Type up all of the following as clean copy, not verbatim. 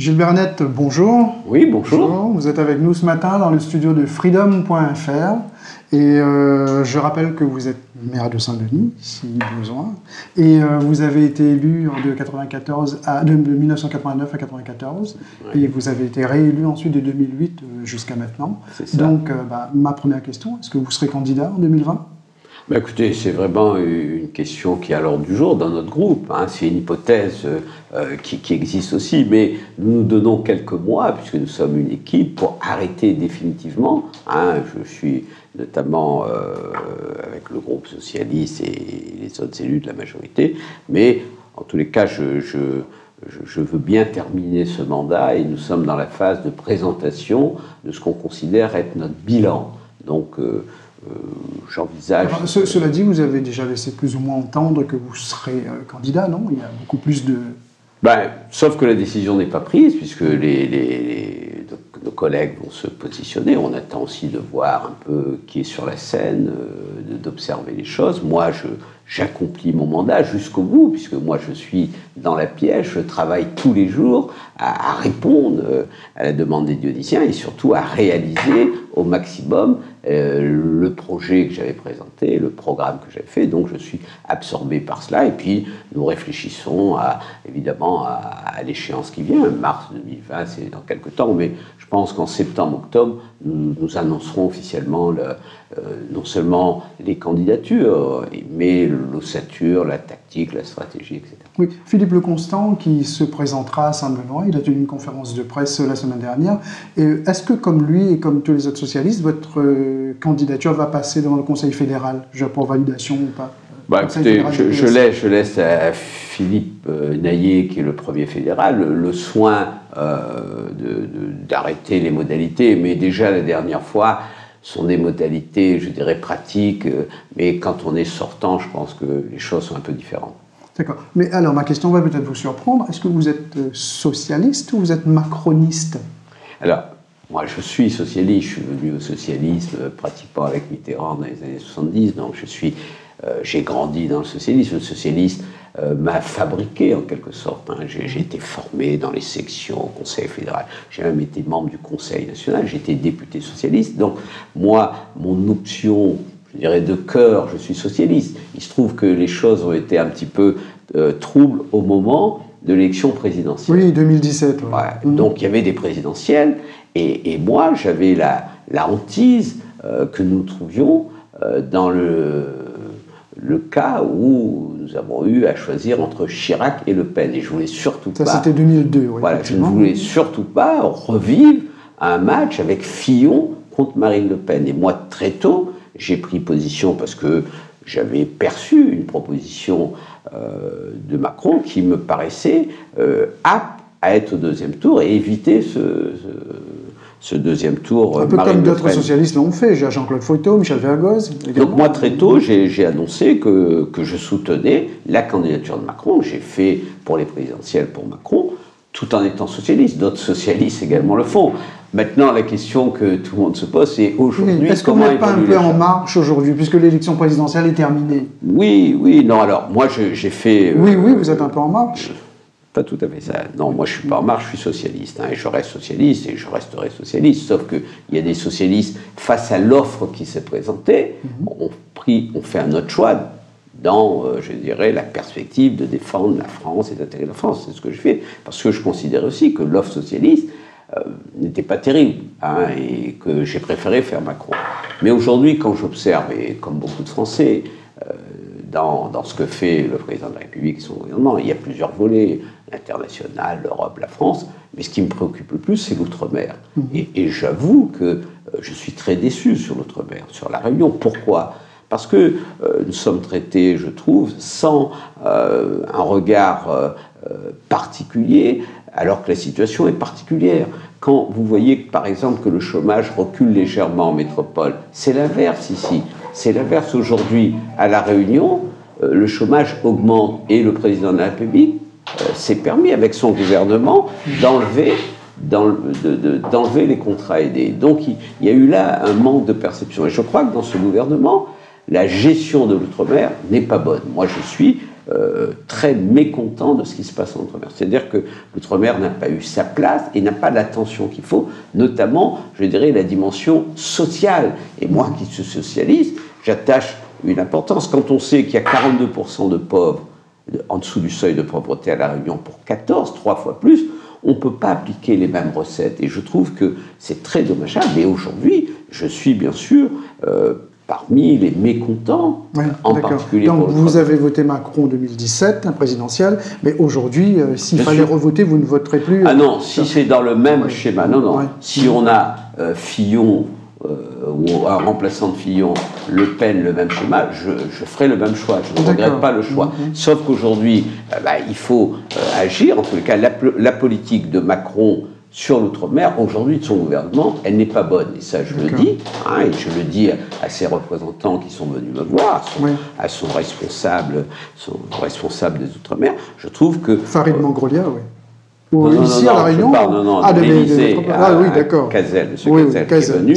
Gilles Bernett, bonjour. Oui, bonjour. Vous êtes avec nous ce matin dans le studio de freedom.fr et je rappelle que vous êtes maire de Saint-Denis, si besoin, et vous avez été élu de 1989 à 1994, oui. Et vous avez été réélu ensuite de 2008 jusqu'à maintenant. Donc, ma première question, est-ce que vous serez candidat en 2020 ? Écoutez, c'est vraiment une question qui est à l'ordre du jour dans notre groupe. C'est une hypothèse qui existe aussi, mais nous nous donnons quelques mois, puisque nous sommes une équipe, pour arrêter définitivement. Je suis notamment avec le groupe socialiste et les autres élus de la majorité, mais en tous les cas, je veux bien terminer ce mandat et nous sommes dans la phase de présentation de ce qu'on considère être notre bilan. Donc, j'envisage... Cela dit, vous avez déjà laissé plus ou moins entendre que vous serez candidat, non? Il y a beaucoup plus de... Sauf que la décision n'est pas prise, puisque nos collègues vont se positionner. On attend aussi de voir un peu qui est sur la scène, d'observer les choses. Moi, j'accomplis mon mandat jusqu'au bout, puisque moi, je suis dans la pièce, je travaille tous les jours à répondre à la demande des dionysiens et surtout à réaliser au maximum le projet que j'avais présenté, le programme que j'avais fait. Donc, je suis absorbé par cela. Et puis, nous réfléchissons évidemment à l'échéance qui vient. Mars 2020, c'est dans quelques temps, mais je pense qu'en septembre-octobre, nous annoncerons officiellement non seulement les candidatures, mais l'ossature, la tactique, la stratégie, etc. Oui, Philippe Leconstant, qui se présentera à Saint-Benoît, il a tenu une conférence de presse la semaine dernière. Est-ce que, comme lui et comme tous les autres socialistes, votre candidature va passer devant le Conseil fédéral, pour validation ou pas? Écoutez, je laisse à Philippe Naillet, qui est le premier fédéral, le soin d'arrêter les modalités. Mais déjà, la dernière fois, ce sont des modalités, je dirais, pratiques. Mais quand on est sortant, je pense que les choses sont un peu différentes. D'accord. Mais alors, ma question va peut-être vous surprendre. Est-ce que vous êtes socialiste ou vous êtes macroniste? Alors, moi, je suis socialiste. Je suis venu au socialisme pratiquement avec Mitterrand dans les années 70. Donc, j'ai grandi dans le socialisme. Le socialiste m'a fabriqué, en quelque sorte. J'ai été formé dans les sections au Conseil fédéral. J'ai même été membre du Conseil national. J'ai été député socialiste. Donc, moi, mon option... je dirais de cœur, je suis socialiste. Il se trouve que les choses ont été un petit peu troubles au moment de l'élection présidentielle. Oui, 2017. Ouais. Ouais. Donc il y avait des présidentielles, et moi j'avais la hantise que nous trouvions dans le cas où nous avons eu à choisir entre Chirac et Le Pen. Et je voulais surtout pas... Ça, c'était 2002, oui. Voilà, je ne voulais surtout pas revivre un match avec Fillon contre Marine Le Pen. Et moi, très tôt, j'ai pris position parce que j'avais perçu une proposition de Macron qui me paraissait apte à être au deuxième tour et éviter ce deuxième tour. Un peu comme d'autres socialistes l'ont fait, Jean-Claude Fouilletot, Michel Vergoz. Donc moi, très tôt, j'ai annoncé que je soutenais la candidature de Macron. J'ai fait pour les présidentielles pour Macron, tout en étant socialiste. D'autres socialistes également le font. Maintenant, la question que tout le monde se pose, c'est aujourd'hui... Est-ce qu'on n'est pas un peu en marche aujourd'hui, puisque l'élection présidentielle est terminée? Oui, non, alors, moi, j'ai fait... Oui, vous êtes un peu en marche. Pas tout à fait ça. Non, moi, je ne suis pas en marche, je suis socialiste. Et je reste socialiste, et je resterai socialiste. Sauf qu'il y a des socialistes, face à l'offre qui s'est présentée, ont fait un autre choix dans, je dirais, la perspective de défendre la France et d'intégrer la France. C'est ce que je fais, parce que je considère aussi que l'offre socialiste n'était pas terrible, et que j'ai préféré faire Macron. Mais aujourd'hui, quand j'observe, et comme beaucoup de Français, dans ce que fait le président de la République et son gouvernement, il y a plusieurs volets, l'international, l'Europe, la France, mais ce qui me préoccupe le plus, c'est l'outre-mer. Et j'avoue que je suis très déçu sur l'outre-mer, sur la Réunion. Pourquoi ? Parce que nous sommes traités, je trouve, sans un regard particulier, alors que la situation est particulière. Quand vous voyez, par exemple, que le chômage recule légèrement en métropole, c'est l'inverse ici. C'est l'inverse aujourd'hui. À La Réunion, le chômage augmente et le président de la République s'est permis, avec son gouvernement, d'enlever les contrats aidés. Donc il y a eu là un manque de perception. Et je crois que dans ce gouvernement, la gestion de l'outre-mer n'est pas bonne. Moi, je suis très mécontents de ce qui se passe en Outre-mer. C'est-à-dire que l'Outre-mer n'a pas eu sa place et n'a pas l'attention qu'il faut, notamment, je dirais, la dimension sociale. Et moi, qui suis socialiste, j'attache une importance. Quand on sait qu'il y a 42% de pauvres en dessous du seuil de pauvreté à La Réunion pour 14, 3 fois plus, on ne peut pas appliquer les mêmes recettes. Et je trouve que c'est très dommageable. Et aujourd'hui, je suis bien sûr parmi les mécontents, en particulier Donc pour vous avez voté Macron en 2017, un présidentiel, mais aujourd'hui, s'il fallait revoter, vous ne voterez plus. Ah non, si c'est dans le même schéma, non. Si on a Fillon ou un remplaçant de Fillon, Le Pen, le même schéma, je ferai le même choix. Je ne regrette pas le choix. Sauf qu'aujourd'hui, il faut agir. En tout cas, la politique de Macron sur l'outre-mer, aujourd'hui, de son gouvernement, elle n'est pas bonne. Et ça, je le dis, et je le dis à ses représentants qui sont venus me voir, à son responsable des outre-mer. Je trouve que... Farid Mangrolia, oui. Ou ici, à La Réunion de l'Élysée, oui, d'accord. Cazel, M. Cazel, qui est venu,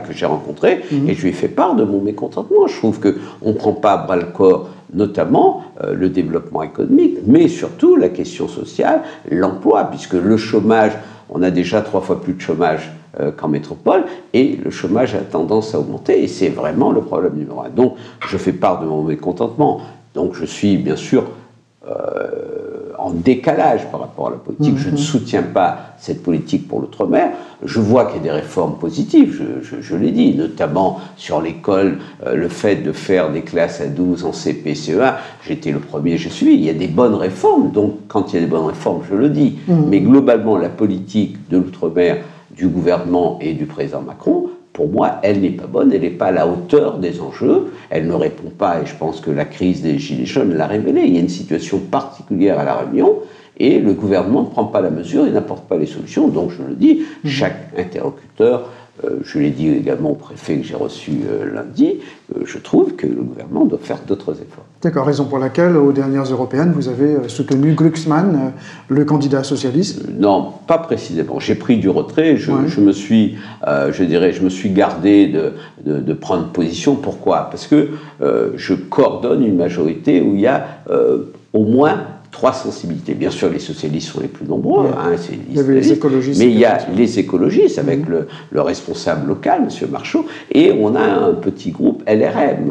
que j'ai rencontré, et je lui ai fait part de mon mécontentement. Je trouve qu'on ne prend pas à bras le corps, notamment le développement économique, mais surtout la question sociale, l'emploi, puisque le chômage, on a déjà 3 fois plus de chômage qu'en métropole, et le chômage a tendance à augmenter, et c'est vraiment le problème numéro 1. Donc, je fais part de mon mécontentement. Donc, je suis bien sûr en décalage par rapport à la politique. Je ne soutiens pas cette politique pour l'outre-mer. Je vois qu'il y a des réformes positives, je l'ai dit, notamment sur l'école, le fait de faire des classes à 12 en CP, CE1. J'étais le premier, je suis. Il y a des bonnes réformes, donc quand il y a des bonnes réformes, je le dis. Mais globalement, la politique de l'outre-mer du gouvernement et du président Macron, pour moi, elle n'est pas bonne, elle n'est pas à la hauteur des enjeux, elle ne répond pas, et je pense que la crise des Gilets jaunes l'a révélé. Il y a une situation particulière à La Réunion, et le gouvernement ne prend pas la mesure et n'apporte pas les solutions. Donc je le dis, chaque interlocuteur, je l'ai dit également au préfet que j'ai reçu lundi, je trouve que le gouvernement doit faire d'autres efforts. D'accord, raison pour laquelle, aux dernières européennes, vous avez soutenu Glucksmann, le candidat socialiste. Non, pas précisément. J'ai pris du retrait, je me suis gardé de prendre position. Pourquoi ? Parce que je coordonne une majorité où il y a au moins 3 sensibilités. Bien sûr, les socialistes sont les plus nombreux, il y avait les écologistes, mais il y a les écologistes avec le responsable local, M. Marchaud, et on a un petit groupe LRM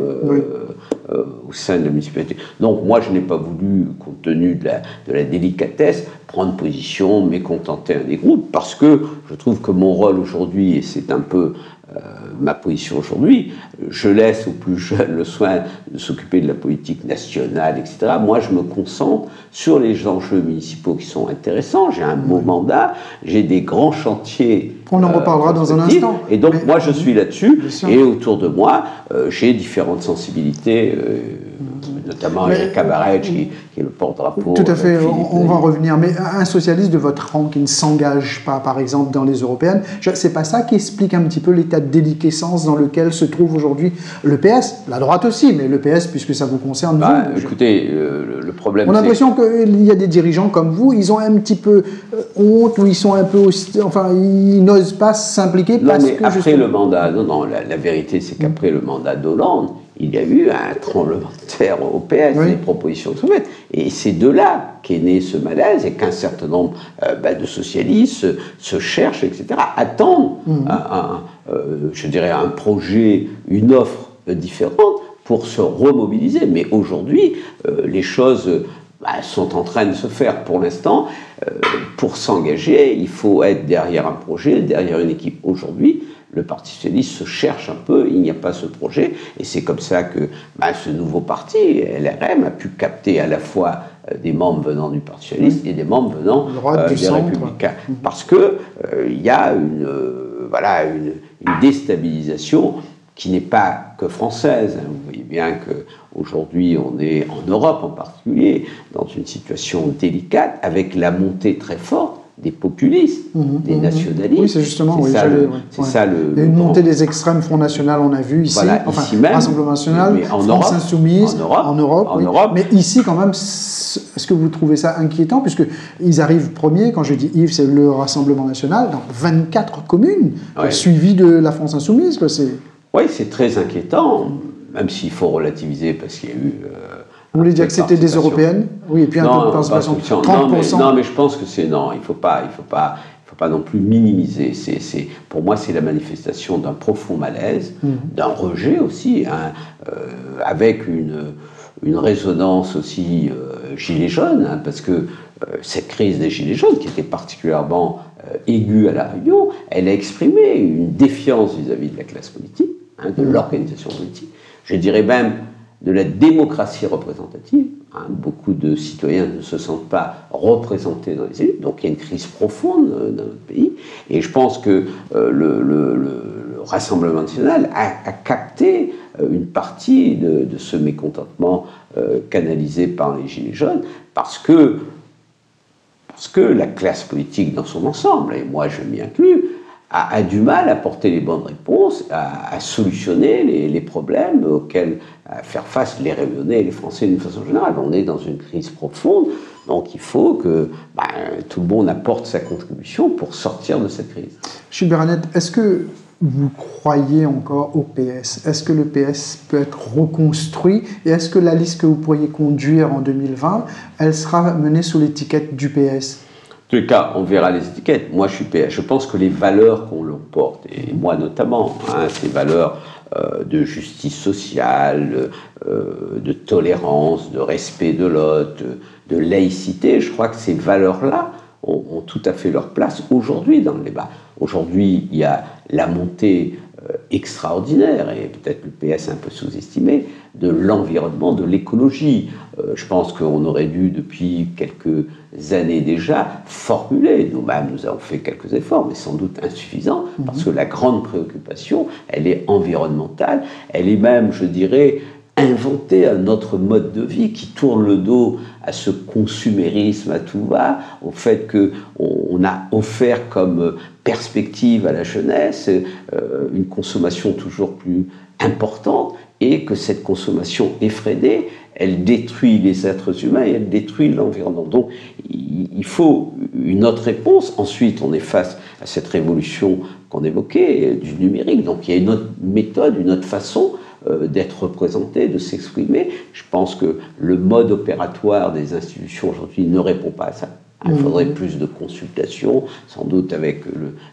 au sein de la municipalité. Donc moi, je n'ai pas voulu, compte tenu de la délicatesse, prendre position, mécontenter un des groupes, parce que je trouve que mon rôle aujourd'hui, et c'est un peu ma position aujourd'hui, je laisse aux plus jeunes le soin de s'occuper de la politique nationale, etc. Moi, je me concentre sur les enjeux municipaux qui sont intéressants. J'ai un beau mandat, j'ai des grands chantiers. On en reparlera dans un instant. Et donc, moi, je suis là-dessus. Et autour de moi, j'ai différentes sensibilités, notamment Eric Cabaret, qui est le porte-drapeau. Tout à fait, on va en revenir. Mais un socialiste de votre rang qui ne s'engage pas, par exemple, dans les européennes, c'est pas ça qui explique un petit peu l'état de déliquescence dans lequel se trouve aujourd'hui le PS, la droite aussi, mais le PS, puisque ça vous concerne, vous. Écoutez, le problème, on a l'impression qu'il y a des dirigeants comme vous, ils ont un petit peu honte, ou ils sont un peu... Enfin, ils n'osent pas s'impliquer parce que... Après le mandat... Non, la vérité, c'est qu'après le mandat d'Hollande, il y a eu un tremblement de terre au PS, des propositions de soumettre. Et c'est de là qu'est né ce malaise et qu'un certain nombre de socialistes se cherchent, etc., attendent un projet, une offre différente pour se remobiliser. Mais aujourd'hui, les choses sont en train de se faire pour l'instant. Pour s'engager, il faut être derrière un projet, derrière une équipe. Aujourd'hui, le Parti socialiste se cherche un peu, il n'y a pas ce projet, et c'est comme ça que ce nouveau parti, LRM, a pu capter à la fois des membres venant du Parti socialiste et des membres venant des Républicains. Parce que il y a une déstabilisation qui n'est pas que française. Vous voyez bien qu'aujourd'hui, on est en Europe en particulier, dans une situation délicate, avec la montée très forte des populistes, des nationalistes. Oui, c'est justement, ça le... Il y a une montée des extrêmes, Front National, on a vu ici, ici même, Rassemblement National, France Insoumise, en Europe. Mais ici, quand même, est-ce que vous trouvez ça inquiétant, puisqu'ils arrivent premiers, quand je dis Yves, c'est le Rassemblement National, dans 24 communes, suivi de la France Insoumise, Oui, c'est très inquiétant. même s'il faut relativiser parce qu'il y a eu... Vous voulez dire que c'était des européennes? Oui, et puis un taux de participation. 30%. Non, mais je pense que c'est... Non, il ne faut pas non plus minimiser. Pour moi, c'est la manifestation d'un profond malaise, d'un rejet aussi, hein, avec une résonance aussi gilet jaune, hein, parce que cette crise des gilets jaunes, qui était particulièrement aiguë à La Réunion, elle a exprimé une défiance vis-à-vis de la classe politique, hein, de l'organisation politique, je dirais même de la démocratie représentative. Hein, beaucoup de citoyens ne se sentent pas représentés dans les élus, donc il y a une crise profonde dans notre pays, et je pense que le Rassemblement national a capté une partie de ce mécontentement canalisé par les Gilets jaunes, parce que la classe politique dans son ensemble, et moi je m'y inclus, a du mal à porter les bonnes réponses, à solutionner les problèmes auxquels faire face les Réunionnais et les Français d'une façon générale. On est dans une crise profonde, donc il faut que tout le monde apporte sa contribution pour sortir de cette crise. Gilles Beranet, est-ce que vous croyez encore au PS? Est-ce que le PS peut être reconstruit? Et est-ce que la liste que vous pourriez conduire en 2020, elle sera menée sous l'étiquette du PS? En tous les cas, on verra les étiquettes. Moi, je suis PS. Je pense que les valeurs qu'on leur porte, et moi notamment, hein, ces valeurs de justice sociale, de tolérance, de respect de l'autre, de laïcité, je crois que ces valeurs-là ont tout à fait leur place aujourd'hui dans le débat. Aujourd'hui, il y a la montée extraordinaire, et peut-être le PS un peu sous-estimé, de l'environnement, de l'écologie. Je pense qu'on aurait dû, depuis quelques années déjà, formuler, nous-mêmes nous avons fait quelques efforts, mais sans doute insuffisants, parce que la grande préoccupation, elle est environnementale, elle est même, je dirais, inventer un autre mode de vie qui tourne le dos à ce consumérisme à tout va, au fait qu'on a offert comme perspective à la jeunesse une consommation toujours plus importante, et que cette consommation effrénée, elle détruit les êtres humains et elle détruit l'environnement. Donc il faut une autre réponse. Ensuite, on est face à cette révolution qu'on évoquait du numérique. Donc il y a une autre méthode, une autre façon d'être représenté, de s'exprimer. Je pense que le mode opératoire des institutions aujourd'hui ne répond pas à ça. Il faudrait plus de consultations, sans doute avec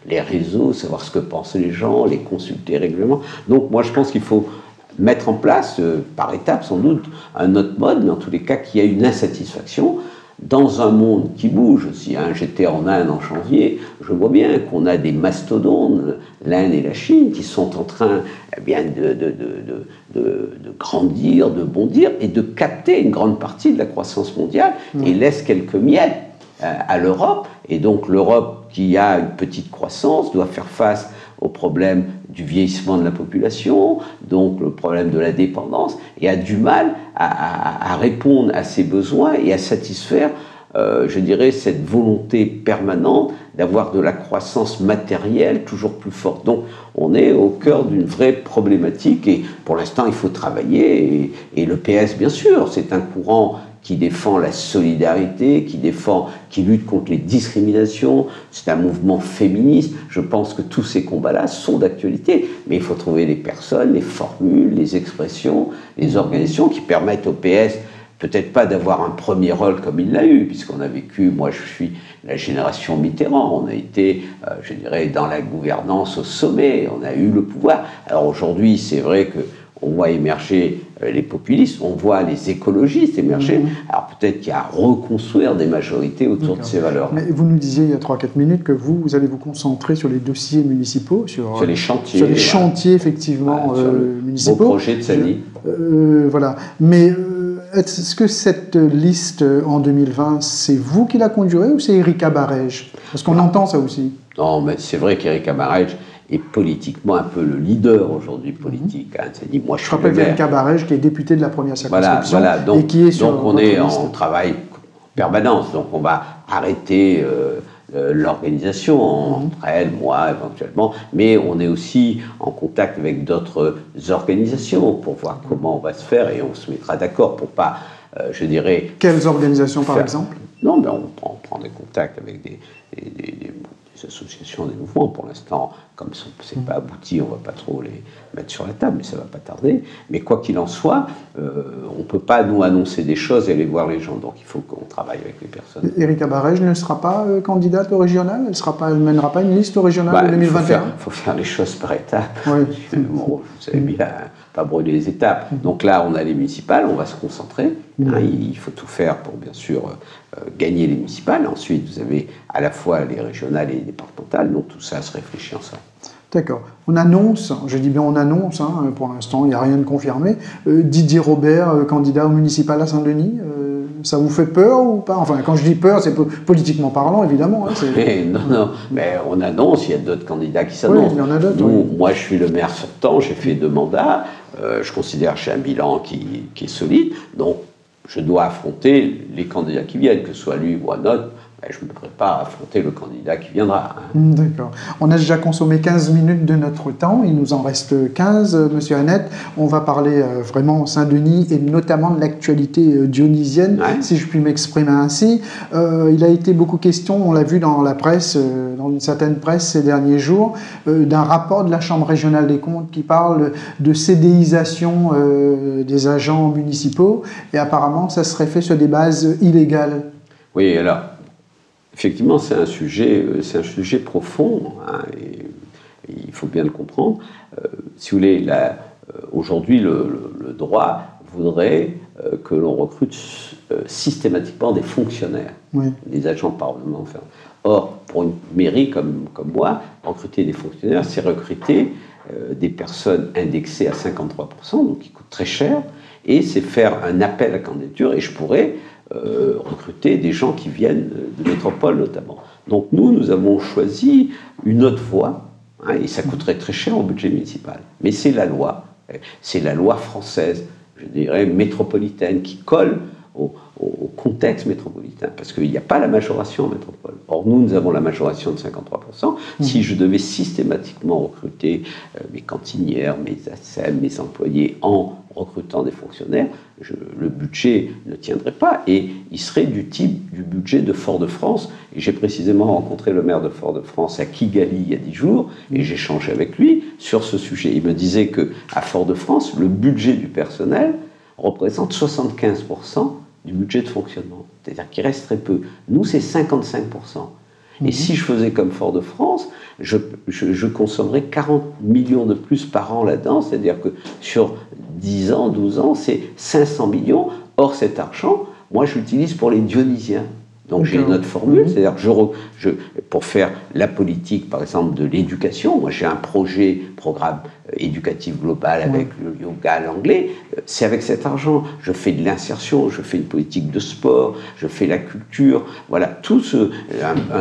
les réseaux, savoir ce que pensent les gens, les consulter régulièrement. Donc moi je pense qu'il faut mettre en place, par étapes sans doute, un autre mode, mais en tous les cas qu'il y a une insatisfaction dans un monde qui bouge aussi. Hein. J'étais en Inde en janvier, je vois bien qu'on a des mastodontes, l'Inde et la Chine, qui sont en train de grandir, de bondir et de capter une grande partie de la croissance mondiale et laissent quelques miettes à l'Europe. Et donc l'Europe, qui a une petite croissance, doit faire face au problème du vieillissement de la population, donc le problème de la dépendance, et a du mal à répondre à ses besoins et à satisfaire, je dirais, cette volonté permanente d'avoir de la croissance matérielle toujours plus forte. Donc on est au cœur d'une vraie problématique, et pour l'instant il faut travailler, et le PS, bien sûr, c'est un courant qui défend la solidarité, qui lutte contre les discriminations, c'est un mouvement féministe. Je pense que tous ces combats-là sont d'actualité, mais il faut trouver les personnes, les formules, les expressions, les organisations qui permettent au PS, peut-être pas d'avoir un premier rôle comme il l'a eu, puisqu'on a vécu, moi je suis la génération Mitterrand, on a été, je dirais, dans la gouvernance au sommet, on a eu le pouvoir. Alors aujourd'hui, c'est vrai que on voit émerger les populistes, on voit les écologistes émerger. Alors peut-être qu'il y a à reconstruire des majorités autour de ces valeurs. Mais vous nous disiez il y a 3-4 minutes que vous allez vous concentrer sur les dossiers municipaux, sur les chantiers. Sur les chantiers, effectivement, municipaux. Beau projet de Sani. Voilà. Mais est-ce que cette liste en 2020, c'est vous qui la conduirez ou c'est Erika Barège? Parce qu'on entend ça aussi. Non, mais c'est vrai qu'Erika Barège est politiquement un peu le leader aujourd'hui politique. Hein. Dit, moi, je rappelle Erika Barège qui est députée de la première circonscription. Voilà. Donc, et qui est sur donc on est en travail en permanence. Donc on va arrêter l'organisation entre elle, moi éventuellement, mais on est aussi en contact avec d'autres organisations pour voir comment on va se faire, et on se mettra d'accord pour pas, je dirais... Quelles organisations par exemple? Non, mais on prend des contacts avec des associations, des mouvements. Pour l'instant, comme c'est pas abouti, on ne va pas trop les mettre sur la table, mais ça ne va pas tarder. Mais quoi qu'il en soit, on ne peut pas nous annoncer des choses et aller voir les gens. Donc il faut qu'on travaille avec les personnes. Erika Barège ne sera pas candidate au régional? Elle ne mènera pas une liste au régional de 2021? Il faut faire les choses par étapes. Oui. Bon, vous savez bien, pas brûler les étapes. Donc là, on a les municipales, on va se concentrer. Il faut tout faire pour, bien sûr, gagner les municipales. Ensuite, vous avez à la fois les régionales et les départementales. Donc tout ça se réfléchit ensemble. D'accord. On annonce, je dis bien on annonce, pour l'instant, il n'y a rien de confirmé. Didier Robert, candidat au municipal à Saint-Denis, ça vous fait peur ou pas? Enfin, quand je dis peur, c'est politiquement parlant, évidemment. Non, mais on annonce, il y a d'autres candidats qui s'annoncent. Oui, il y en a d'autres. Moi, je suis le maire sortant, j'ai fait 2 mandats, je considère que j'ai un bilan qui est solide, donc je dois affronter les candidats qui viennent, que ce soit lui ou un autre. Je ne me prépare à affronter le candidat qui viendra. D'accord. On a déjà consommé 15 minutes de notre temps, il nous en reste 15, Monsieur Annette. On va parler vraiment Saint-Denis et notamment de l'actualité dionysienne, si je puis m'exprimer ainsi. Il a été beaucoup question, on l'a vu dans la presse, dans une certaine presse ces derniers jours, d'un rapport de la Chambre régionale des comptes qui parle de CDIsation des agents municipaux, et apparemment ça serait fait sur des bases illégales. Oui, alors... Effectivement, c'est un sujet profond, et il faut bien le comprendre. Si vous voulez, aujourd'hui, le droit voudrait que l'on recrute systématiquement des fonctionnaires, des agents parlementaires. Or, pour une mairie comme moi, recruter des fonctionnaires, c'est recruter des personnes indexées à 53%, donc qui coûtent très cher, et c'est faire un appel à candidature, et je pourrais... recruter des gens qui viennent de métropole notamment. Donc nous avons choisi une autre voie, et ça coûterait très cher au budget municipal. Mais c'est la loi française, je dirais métropolitaine, qui colle au contexte métropolitain, parce qu'il n'y a pas la majoration en métropole. Or, nous avons la majoration de 53%. Si je devais systématiquement recruter mes cantinières, mes ASEM, mes employés en recrutant des fonctionnaires, le budget ne tiendrait pas, et il serait du type du budget de Fort-de-France. Et j'ai précisément rencontré le maire de Fort-de-France à Kigali il y a 10 jours, et j'ai échangé avec lui sur ce sujet. Il me disait qu'à Fort-de-France, le budget du personnel représente 75% du budget de fonctionnement. C'est-à-dire qu'il reste très peu. Nous, c'est 55%. Et si je faisais comme Fort-de-France, je consommerais 40 millions de plus par an là-dedans, c'est-à-dire que sur 10 ans, 12 ans, c'est 500 millions. Or, cet argent, moi, je l'utilise pour les Dionysiens. Donc j'ai une autre formule, c'est-à-dire pour faire la politique, par exemple, de l'éducation, moi j'ai un programme éducatif global avec le yoga, l'anglais, c'est avec cet argent. Je fais de l'insertion, je fais une politique de sport, je fais la culture, voilà,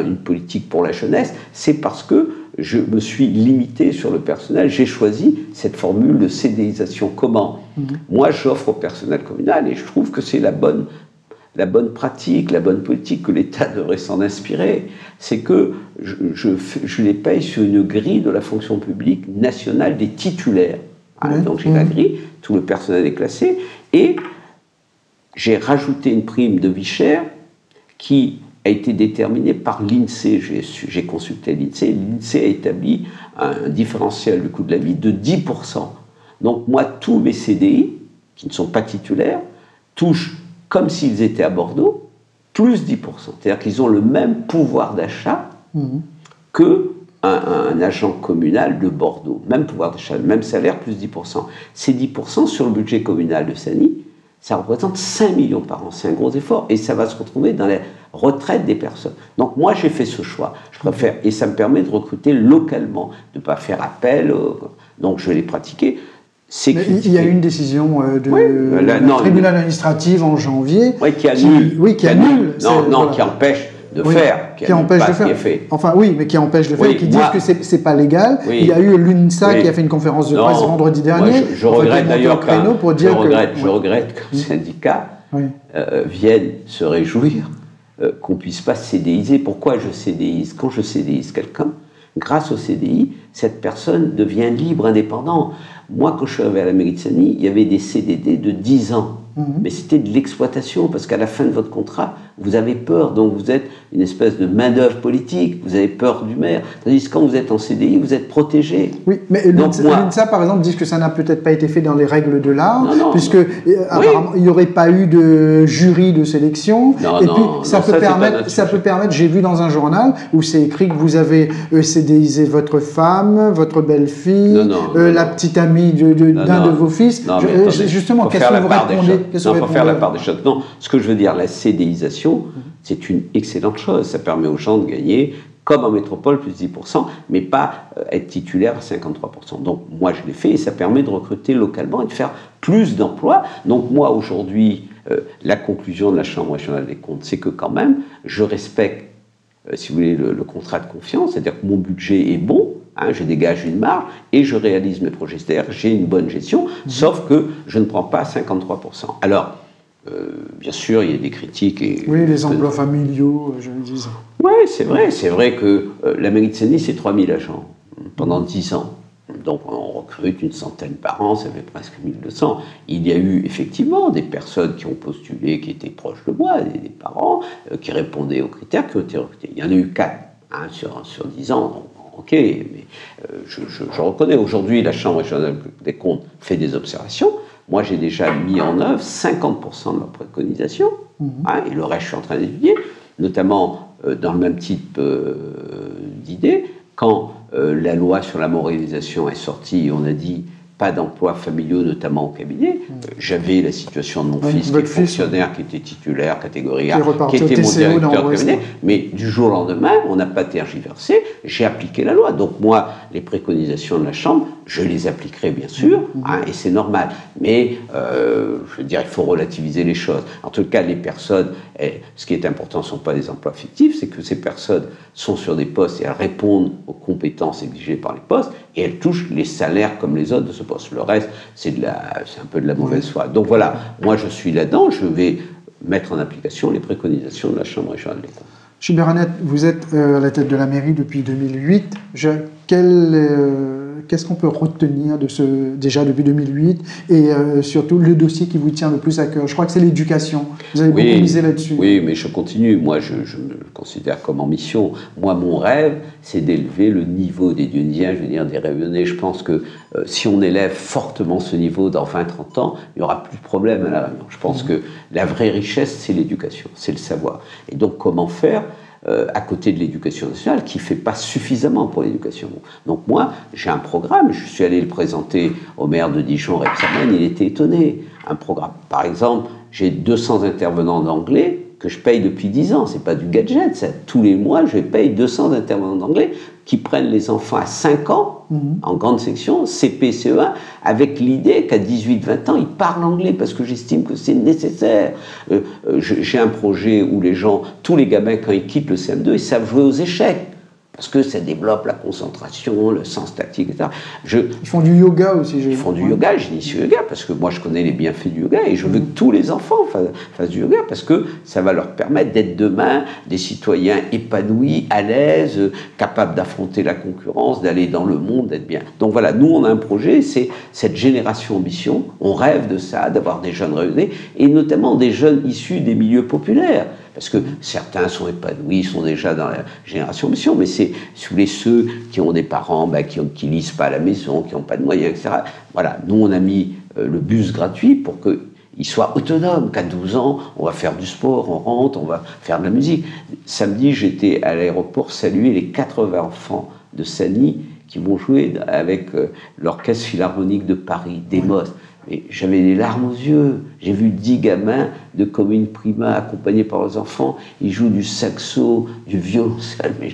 une politique pour la jeunesse, c'est parce que je me suis limité sur le personnel, j'ai choisi cette formule de CDIsation. Comment? Moi j'offre au personnel communal, et je trouve que c'est la bonne pratique, la bonne politique, que l'État devrait s'en inspirer, c'est que je les paye sur une grille de la fonction publique nationale des titulaires. Donc j'ai la grille, tout le personnel est classé, et j'ai rajouté une prime de vie chère qui a été déterminée par l'INSEE. J'ai consulté l'INSEE. L'INSEE a établi un différentiel du coût de la vie de 10%. Donc moi, tous mes CDI, qui ne sont pas titulaires, touchent comme s'ils étaient à Bordeaux, plus 10%. C'est-à-dire qu'ils ont le même pouvoir d'achat qu'un agent communal de Bordeaux. Même pouvoir d'achat, le même salaire, plus 10%. Ces 10% sur le budget communal de Sani, ça représente 5 millions par an. C'est un gros effort, et ça va se retrouver dans la retraite des personnes. Donc moi, j'ai fait ce choix. Je préfère, et ça me permet de recruter localement, de ne pas faire appel. Donc je l'ai pratiqué. Mais il y a eu une décision du tribunal administratif en janvier qui annule. Qui annule. Qui empêche de faire. Qui empêche de faire. Fait. Enfin, oui, mais qui empêche de faire, et qui disent que c'est pas légal. Il y a eu l'UNSA qui a fait une conférence de presse vendredi dernier. Je regrette d'ailleurs je regrette que le syndicat vienne se réjouir qu'on ne puisse pas CDIser. Pourquoi je CDIse? Quand je CDIse quelqu'un, grâce au CDI, cette personne devient libre, indépendant. Moi, quand je suis arrivé à la mairie de Sani, il y avait des CDD de 10 ans. mais c'était de l'exploitation, parce qu'à la fin de votre contrat, vous avez peur, donc vous êtes une espèce de main-d'œuvre politique, vous avez peur du maire, tandis que quand vous êtes en CDI, vous êtes protégé. Oui, mais l'INSA, par exemple, dit que ça n'a peut-être pas été fait dans les règles de l'art, puisque apparemment, il n'y aurait pas eu de jury de sélection, et puis ça peut permettre, j'ai vu dans un journal où c'est écrit que vous avez CDIsé votre femme, votre belle-fille, la petite amie d'un de vos fils. Justement, qu'est-ce que vous répondez? Non, pour faire la part des choses. Non, ce que je veux dire, la CDIsation, c'est une excellente chose. Ça permet aux gens de gagner, comme en métropole, plus 10%, mais pas être titulaire à 53%. Donc moi, je l'ai fait et ça permet de recruter localement et de faire plus d'emplois. Donc moi, aujourd'hui, la conclusion de la Chambre régionale des comptes, c'est que quand même, je respecte, si vous voulez, le contrat de confiance, c'est-à-dire que mon budget est bon, je dégage une marge et je réalise mes projets. C'est-à-dire que j'ai une bonne gestion, sauf que je ne prends pas 53%. Alors, bien sûr, il y a des critiques. Oui, les emplois familiaux, je le disais. Oui, c'est vrai que la mairie de Senlis, c'est 3000 agents pendant 10 ans. Donc on recrute une centaine par an, ça fait presque 1200. Il y a eu effectivement des personnes qui ont postulé, qui étaient proches de moi, des parents, qui répondaient aux critères, qui ont été recrutés. Il y en a eu 4 sur 10 ans, donc ok, mais je reconnais. Aujourd'hui, la Chambre régionale des comptes fait des observations. Moi, j'ai déjà mis en œuvre 50% de leurs préconisations, et le reste, je suis en train d'étudier, notamment dans le même type d'idée. Quand la loi sur la moralisation est sortie, on a dit pas d'emplois familiaux, notamment au cabinet. J'avais la situation de mon fils, qui est fonctionnaire, qui était titulaire, catégorie A, qui était mon directeur de cabinet. Mais du jour au lendemain, on n'a pas tergiversé, j'ai appliqué la loi. Donc moi, les préconisations de la Chambre, je les appliquerai bien sûr, et c'est normal. Mais, je veux dire, il faut relativiser les choses. En tout cas, les personnes, ce qui est important, ne sont pas des emplois fictifs, c'est que ces personnes sont sur des postes et elles répondent aux compétences exigées par les postes, et elles touchent les salaires comme les autres de ce poste. Le reste, c'est un peu de la mauvaise foi. Donc voilà, moi je suis là-dedans, je vais mettre en application les préconisations de la Chambre régionale des comptes. Gilbert Annette, vous êtes à la tête de la mairie depuis 2008. Qu'est-ce qu'on peut retenir déjà depuis 2008 et surtout le dossier qui vous tient le plus à cœur? Je crois que c'est l'éducation. Vous avez beaucoup misé là-dessus. Oui, mais je continue. Moi, je me considère comme en mission. Moi, mon rêve, c'est d'élever le niveau des Dionysiens, je veux dire des Réunionnais. Je pense que si on élève fortement ce niveau dans 20-30 ans, il n'y aura plus de problème à la Réunion. Je pense que la vraie richesse, c'est l'éducation, c'est le savoir. Et donc, comment faire à côté de l'éducation nationale, qui ne fait pas suffisamment pour l'éducation. Donc moi, j'ai un programme, je suis allé le présenter au maire de Dijon, Rebsamen, il était étonné. Un programme, par exemple, j'ai 200 intervenants d'anglais que je paye depuis 10 ans, c'est pas du gadget, ça. Tous les mois, je paye 200 intervenants d'anglais qui prennent les enfants à 5 ans, en grande section, CP, CE1, avec l'idée qu'à 18-20 ans, ils parlent anglais, parce que j'estime que c'est nécessaire. J'ai un projet où tous les gamins, quand ils quittent le CM2, ils savent jouer aux échecs, parce que ça développe la concentration, le sens tactique, etc. Ils font du yoga aussi. Ils font du yoga, j'initie le yoga, parce que moi je connais les bienfaits du yoga, et je veux que tous les enfants fassent du yoga, parce que ça va leur permettre d'être demain des citoyens épanouis, à l'aise, capables d'affronter la concurrence, d'aller dans le monde, d'être bien. Donc voilà, nous on a un projet, c'est cette génération ambition, on rêve de ça, d'avoir des jeunes réunis, et notamment des jeunes issus des milieux populaires. Parce que certains sont épanouis, sont déjà dans la génération mission, mais c'est ceux qui ont des parents qui lisent pas à la maison, qui n'ont pas de moyens, etc. Voilà, nous on a mis le bus gratuit pour qu'ils soient autonomes, qu'à 12 ans, on va faire du sport, on rentre, on va faire de la musique. Samedi, j'étais à l'aéroport saluer les 80 enfants de Sani qui vont jouer avec l'Orchestre Philharmonique de Paris, Demos. Et j'avais les larmes aux yeux. J'ai vu 10 gamins de commune prima accompagnés par leurs enfants. Ils jouent du saxo, du violoncelle. Mais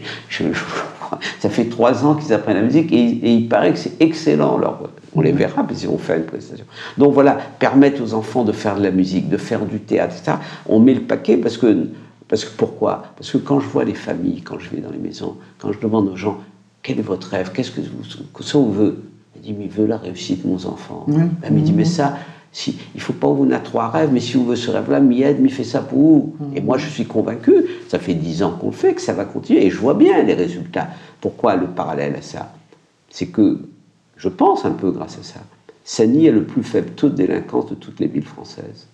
ça fait 3 ans qu'ils apprennent la musique et il paraît que c'est excellent. On les verra, parce qu'ils vont faire une prestation. Donc voilà, permettre aux enfants de faire de la musique, de faire du théâtre, etc. On met le paquet parce que pourquoi? Parce que quand je vois les familles, quand je vais dans les maisons, quand je demande aux gens quel est votre rêve, qu'est-ce que vous veut? Il dit, mais il veut la réussite de mon enfant. Il me dit, mais ça, il ne faut pas vous avoir 3 rêves, mais si vous veut ce rêve-là, m'y aide, m'y fait ça pour vous. Et moi, je suis convaincu, ça fait 10 ans qu'on le fait, que ça va continuer, et je vois bien les résultats. Pourquoi le parallèle à ça? C'est que, je pense un peu grâce à ça, Sani a le plus faible taux de délinquance de toutes les villes françaises.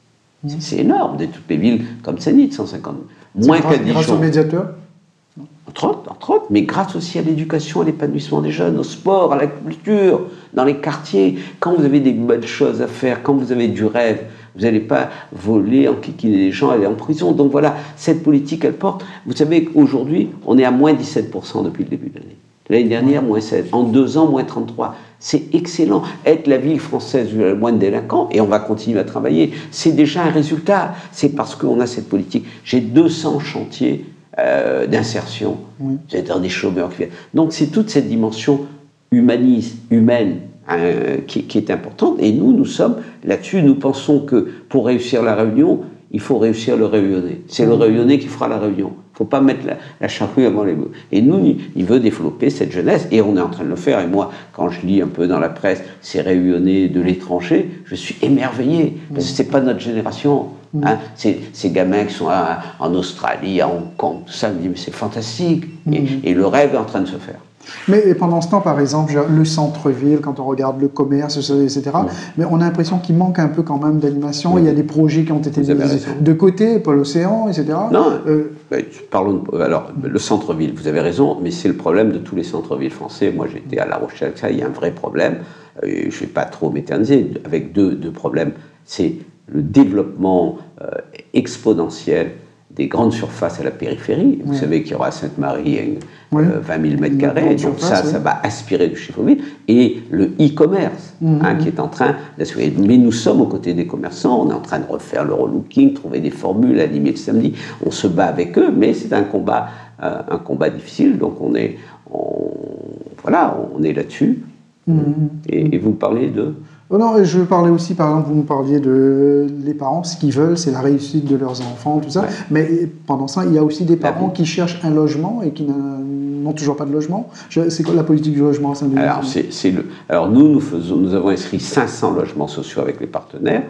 C'est énorme, toutes les villes comme Senit, 150 000. Moins qu'à Dijon. Grâce aux médiateurs? Entre autres, mais grâce aussi à l'éducation, à l'épanouissement des jeunes, au sport, à la culture, dans les quartiers. Quand vous avez des bonnes choses à faire, quand vous avez du rêve, vous n'allez pas voler, enquiquiner les gens, aller en prison. Donc voilà, cette politique, elle porte. Vous savez qu'aujourd'hui, on est à moins 17% depuis le début de l'année. L'année dernière, moins 7. En 2 ans, moins 33. C'est excellent. Être la ville française où il y a le moins de délinquants, et on va continuer à travailler, c'est déjà un résultat. C'est parce qu'on a cette politique. J'ai 200 chantiers d'insertion, c'est-à-dire des chômeurs qui viennent. Donc c'est toute cette dimension humaine qui est importante. Et nous sommes là-dessus. Nous pensons que pour réussir la réunion, il faut réussir le réunionnais. C'est le réunionnais qui fera la réunion. Il ne faut pas mettre la charrue avant les bœufs. Et nous, il veut développer cette jeunesse, et on est en train de le faire. Et moi, quand je lis un peu dans la presse ces réunionnais de l'étranger, je suis émerveillé, parce que ce n'est pas notre génération. Hein. Ces gamins qui sont en Australie, à Hong Kong, tout ça, me disent, mais c'est fantastique. Et le rêve est en train de se faire. Mais pendant ce temps, par exemple, le centre-ville, quand on regarde le commerce, etc., mais on a l'impression qu'il manque un peu quand même d'animation. Il y a des projets qui ont été mis de côté, Pôle Océan, etc. Non, parlons alors, le centre-ville, vous avez raison, mais c'est le problème de tous les centres-villes français. Moi, j'étais à La Rochelle, ça, il y a un vrai problème. Je ne vais pas trop m'éterniser, avec deux problèmes. C'est le développement exponentiel des grandes surfaces à la périphérie. Vous savez qu'il y aura à Sainte-Marie 20 000 mètres carrés, donc ça va aspirer du chiffre d'affaires. Et le e-commerce, qui est en train d'assurer. Mais nous sommes aux côtés des commerçants, on est en train de refaire le relooking, trouver des formules, animer le samedi. On se bat avec eux, mais c'est un combat difficile, donc on est là-dessus. Et vous parlez de... Oh non, je parlais aussi, par exemple, vous me parliez de les parents, ce qu'ils veulent, c'est la réussite de leurs enfants, tout ça. Mais pendant ça, il y a aussi des parents qui cherchent un logement et qui n'ont toujours pas de logement. C'est quoi la politique du logement à Saint-Denis? Alors nous avons inscrit 500 logements sociaux avec les partenaires,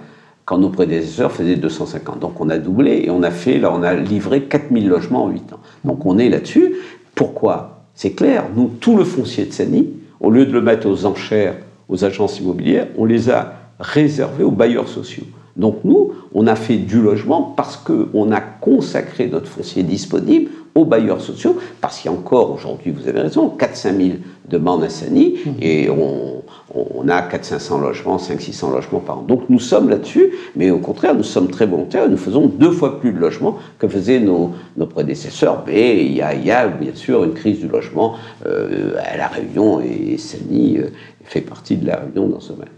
quand nos prédécesseurs faisaient 250. Donc on a doublé et on a livré 4000 logements en 8 ans. Donc on est là-dessus. Pourquoi? C'est clair, nous, tout le foncier de Saint-Denis, au lieu de le mettre aux enchères, aux agences immobilières, on les a réservés aux bailleurs sociaux. Donc nous, on a fait du logement parce qu'on a consacré notre foncier disponible aux bailleurs sociaux, parce qu'il y a encore aujourd'hui, vous avez raison, 4-5 000 demandes à Saint-Denis, et on a 400-500 logements, 500-600 logements par an. Donc nous sommes là-dessus, mais au contraire, nous sommes très volontaires, nous faisons 2 fois plus de logements que faisaient nos prédécesseurs. Mais il y a bien sûr une crise du logement à La Réunion, et Saint-Denis fait partie de La Réunion dans ce domaine.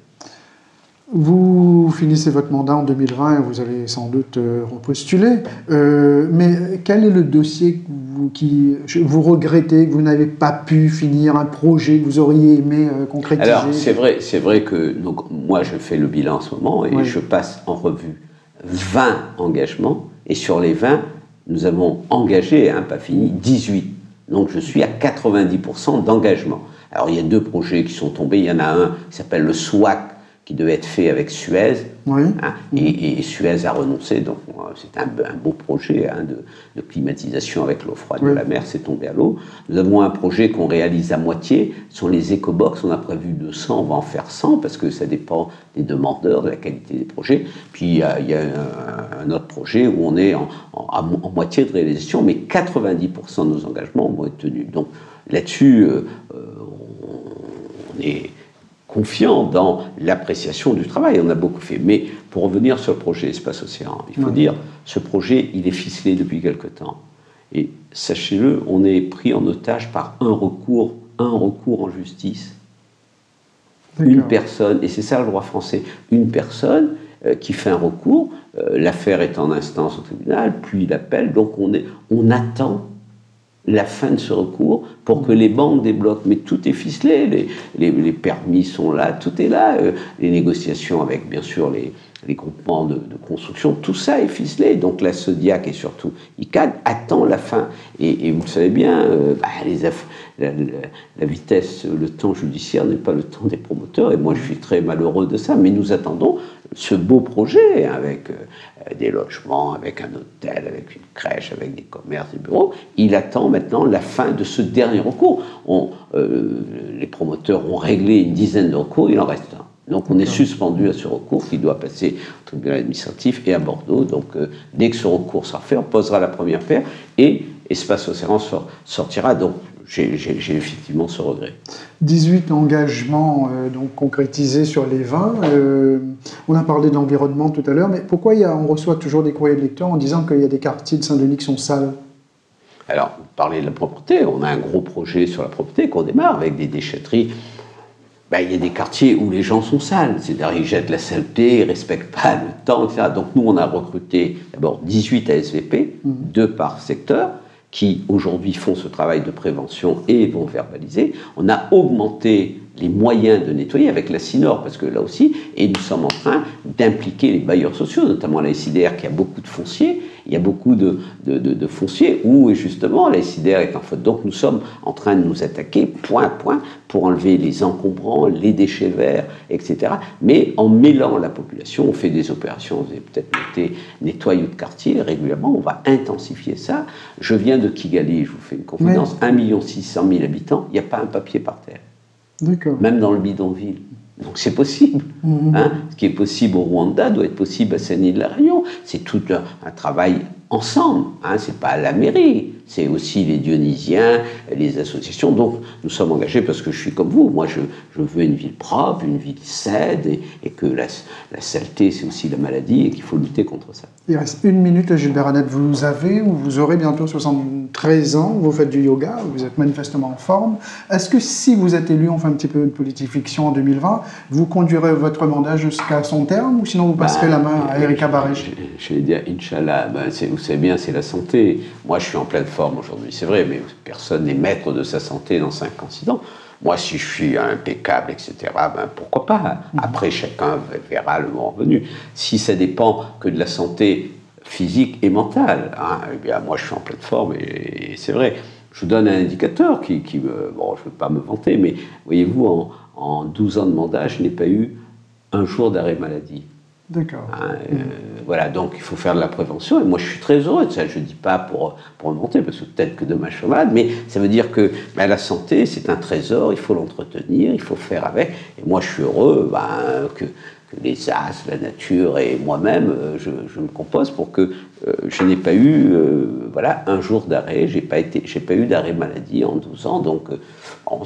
Vous finissez votre mandat en 2020 et vous allez sans doute repostuler. Mais quel est le dossier que vous regrettez, que vous n'avez pas pu finir, un projet que vous auriez aimé concrétiser? Alors, c'est vrai que moi, je fais le bilan en ce moment et je passe en revue 20 engagements. Et sur les 20, nous avons engagé, pas fini, 18. Donc, je suis à 90% d'engagement. Alors, il y a 2 projets qui sont tombés. Il y en a un qui s'appelle le SWAC, qui devait être fait avec Suez, et Suez a renoncé, donc c'est un beau projet de climatisation avec l'eau froide de la mer, c'est tombé à l'eau. Nous avons un projet qu'on réalise à moitié, sur les éco-box, on a prévu 200, on va en faire 100, parce que ça dépend des demandeurs, de la qualité des projets. Puis il y a un autre projet où on est en moitié de réalisation, mais 90% de nos engagements vont être tenus. Donc là-dessus, on est confiant dans l'appréciation du travail. On a beaucoup fait. Mais pour revenir sur le projet Espace Océan, il faut dire, ce projet, il est ficelé depuis quelque temps. Et sachez-le, on est pris en otage par un recours en justice. Une personne, et c'est ça le droit français, une personne qui fait un recours, l'affaire est en instance au tribunal, puis il appelle, donc on attend la fin de ce recours pour que les banques débloquent. Mais tout est ficelé, les permis sont là, tout est là, les négociations avec, bien sûr, les groupements de construction, tout ça est ficelé. Donc la Sodiac et surtout ICAD attend la fin. Et vous le savez bien, la vitesse, le temps judiciaire n'est pas le temps des promoteurs, et moi je suis très malheureux de ça, mais nous attendons ce beau projet avec des logements, avec un hôtel, avec une crèche, avec des commerces, des bureaux. Il attend maintenant la fin de ce dernier recours. Les promoteurs ont réglé une dizaine de recours, il en reste un. Donc on est suspendu à ce recours qui doit passer au tribunal administratif et à Bordeaux. Donc dès que ce recours sera fait, on posera la première pierre et Espace Océan sortira. Donc j'ai effectivement ce regret. 18 engagements donc concrétisés sur les 20. On a parlé d'environnement tout à l'heure, mais pourquoi on reçoit toujours des courriers de lecteurs en disant qu'il y a des quartiers de Saint-Denis qui sont sales? Alors, vous parlez de la propreté, on a un gros projet sur la propreté qu'on démarre avec des déchetteries. Ben, il y a des quartiers où les gens sont sales, c'est-à-dire ils jettent la saleté, ils ne respectent pas le temps, etc. Donc nous, on a recruté d'abord 18 ASVP, 2 par secteur, qui aujourd'hui font ce travail de prévention et vont verbaliser. On a augmenté les moyens de nettoyer avec la SINOR, parce que là aussi, et nous sommes en train d'impliquer les bailleurs sociaux, notamment la SIDR qui a beaucoup de fonciers. Il y a beaucoup de fonciers où, justement, la SIDR est en faute. Donc, nous sommes en train de nous attaquer point à point pour enlever les encombrants, les déchets verts, etc. Mais en mêlant la population, on fait des opérations, vous avez peut-être noté, nettoyage de quartier régulièrement, on va intensifier ça. Je viens de Kigali, je vous fais une confidence, 1 600 000 habitants, il n'y a pas un papier par terre. D'accord. Même dans le bidonville. Donc c'est possible. Hein. Ce qui est possible au Rwanda doit être possible à Saint-Denis-de-la-Réunion. C'est tout un travail ensemble. Hein. Ce n'est pas la mairie, c'est aussi les Dionysiens, les associations. Donc nous sommes engagés parce que je suis comme vous. Moi, je veux une ville propre, une ville saine, et que la saleté, c'est aussi la maladie et qu'il faut lutter contre ça. Il reste 1 minute, Gilbert Annette. Vous aurez bientôt 73 ans, vous faites du yoga, vous êtes manifestement en forme. Est-ce que si vous êtes élu, on fait un petit peu de politique fiction en 2020, vous conduirez votre mandat jusqu'à son terme ou sinon vous passerez la main à Erika Barège? Je vais dire, Inch'Allah, vous savez bien, c'est la santé. Moi, je suis en pleine forme aujourd'hui, c'est vrai, mais personne n'est maître de sa santé dans 5 ans, 6 ans. Moi, si je suis impeccable, etc., pourquoi pas? Après, chacun verra le moment venu. Si ça dépend que de la santé physique et mentale, hein, eh bien, moi, je suis en pleine forme et c'est vrai. Je vous donne un indicateur qui je ne veux pas me vanter, mais voyez-vous, en 12 ans de mandat, je n'ai pas eu un jour d'arrêt maladie. D'accord. Hein, voilà, donc il faut faire de la prévention, et moi je suis très me ça. Je ne dis pas pour me vanter, parce que peut-être que demain je suis malade, mais ça veut dire que la santé, c'est un trésor, il faut l'entretenir, il faut faire avec, et moi je suis heureux que les astres, la nature et moi-même, je me compose pour que je n'ai pas eu un jour d'arrêt, j'ai pas eu d'arrêt maladie en 12 ans, donc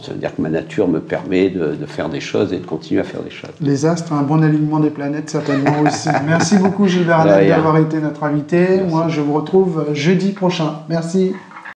ça veut dire que ma nature me permet de faire des choses et de continuer à faire des choses. Les astres, un bon alignement des planètes certainement aussi. Merci beaucoup Gilbert Annette d'avoir été notre invité. Merci. Moi je vous retrouve jeudi prochain. Merci.